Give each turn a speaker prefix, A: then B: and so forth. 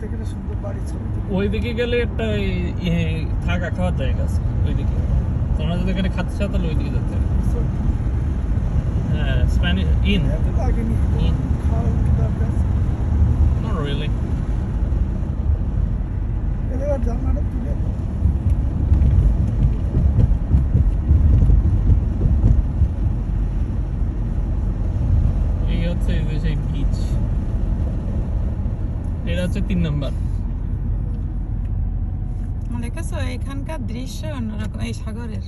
A: থেকে একটা সুন্দর বাড়ি ছবি তুলি।
B: ওইদিকে গেলে একটা থাকা খাওয়ার জায়গা আছে ওইদিকে। তোমরা যদি এখানে খাতে চাও তাহলে ওইদিকে যেতে হবে।
A: Resort।
B: হ্যাঁ, স্প্যানিশ ইন।
A: এত লাগেনি,
B: ইন।
A: খাওয়ার কি দরকার?
B: Not really.
A: এবার জানলাটা তুলে দাও।
B: এই হচ্ছে এই যে সেই বিচ। এটা হচ্ছে 3 নাম্বার।
C: দেখেছো এখানকার দৃশ্য অন্যরকম এই সাগরের।